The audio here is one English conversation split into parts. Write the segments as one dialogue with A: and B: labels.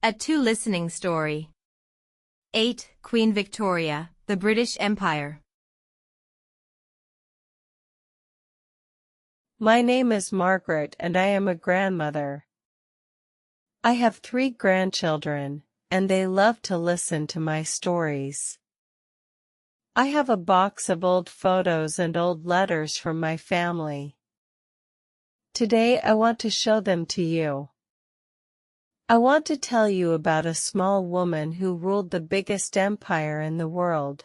A: A two listening story. 8. Queen Victoria, the British Empire.
B: My name is Margaret and I am a grandmother. I have 3 grandchildren, and they love to listen to my stories. I have a box of old photos and old letters from my family. Today I want to show them to you. I want to tell you about a small woman who ruled the biggest empire in the world.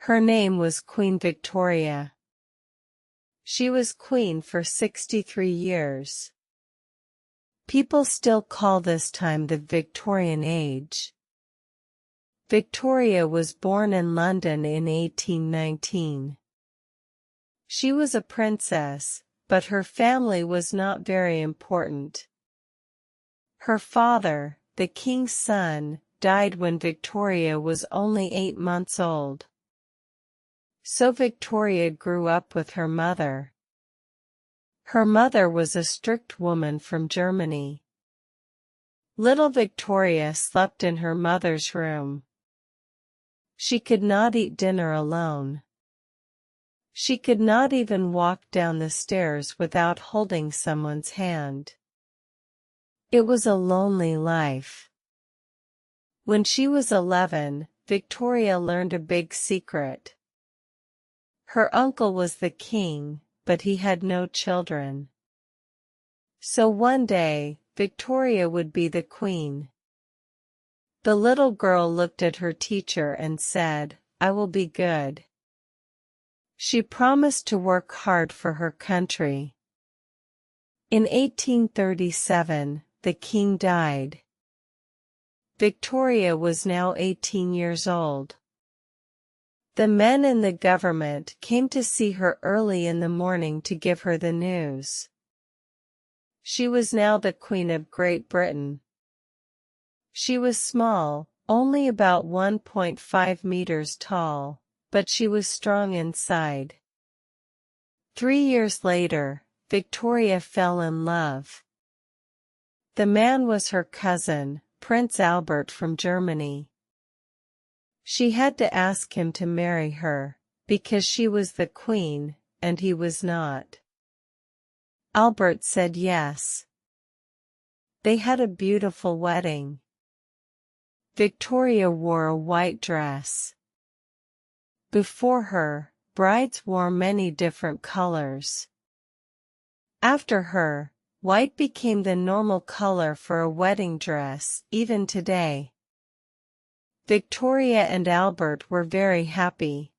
B: Her name was Queen Victoria. She was queen for 63 years. People still call this time the Victorian Age. Victoria was born in London in 1819. She was a princess, but her family was not very important. Her father, the king's son, died when Victoria was only 8 months old. So Victoria grew up with her mother. Her mother was a strict woman from Germany. Little Victoria slept in her mother's room. She could not eat dinner alone. She could not even walk down the stairs without holding someone's hand. It was a lonely life. When she was 11, Victoria learned a big secret. Her uncle was the king, but he had no children. So one day, Victoria would be the queen. The little girl looked at her teacher and said, "I will be good." She promised to work hard for her country. In 1837, the king died. Victoria was now 18 years old. The men in the government came to see her early in the morning to give her the news. She was now the Queen of Great Britain. She was small, only about 1.5 meters tall, but she was strong inside. 3 years later, Victoria fell in love. The man was her cousin, Prince Albert from Germany. She had to ask him to marry her, because she was the queen, and he was not. Albert said yes. They had a beautiful wedding. Victoria wore a white dress. Before her, brides wore many different colors. After her, white became the normal color for a wedding dress, even today. Victoria and Albert were very happy.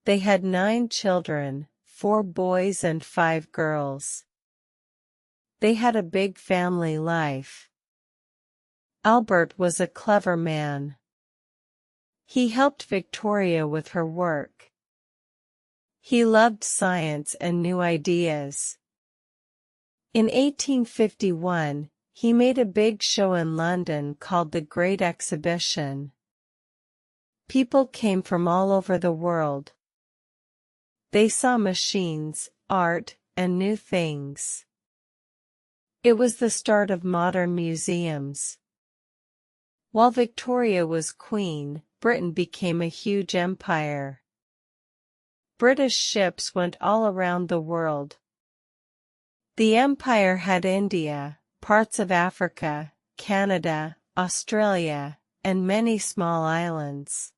B: They had 9 children, 4 boys and 5 girls. They had a big family life. Albert was a clever man. He helped Victoria with her work. He loved science and new ideas. In 1851, he made a big show in London called the Great Exhibition. People came from all over the world. They saw machines, art, and new things. It was the start of modern museums. While Victoria was queen, Britain became a huge empire. British ships went all around the world. The empire had India, parts of Africa, Canada, Australia, and many small islands.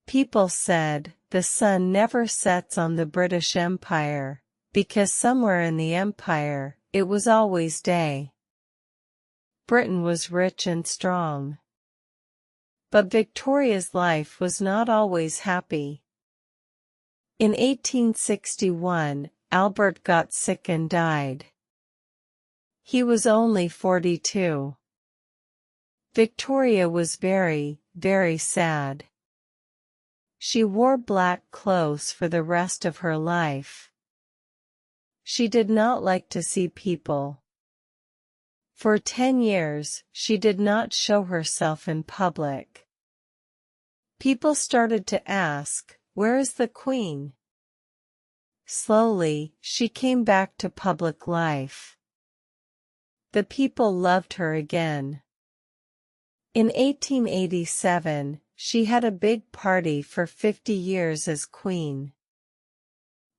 B: People said, the sun never sets on the British Empire, because somewhere in the empire, it was always day. Britain was rich and strong. But Victoria's life was not always happy. In 1861, Albert got sick and died. He was only 42. Victoria was very, very sad. She wore black clothes for the rest of her life. She did not like to see people. For 10 years, she did not show herself in public. People started to ask, "Where is the queen?" Slowly, she came back to public life. The people loved her again. In 1887, she had a big party for 50 years as queen.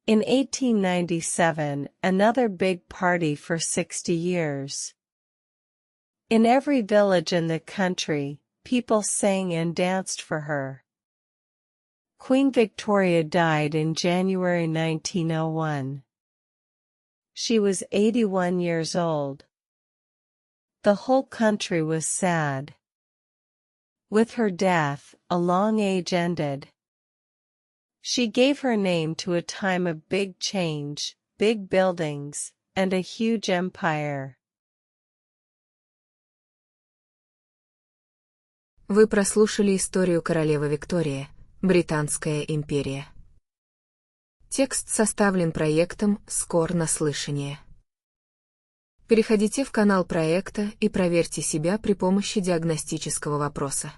B: In 1897, another big party for 60 years. In every village in the country, people sang and danced for her. Queen Victoria died in January 1901. She was 81 years old. The whole country was sad. With her death, a long age ended. She gave her name to a time of big change, big buildings, and a huge empire.
C: Вы прослушали историю королевы Виктории, Британская империя. Текст составлен проектом «Скор на слышание». Переходите в канал проекта и проверьте себя при помощи диагностического вопроса.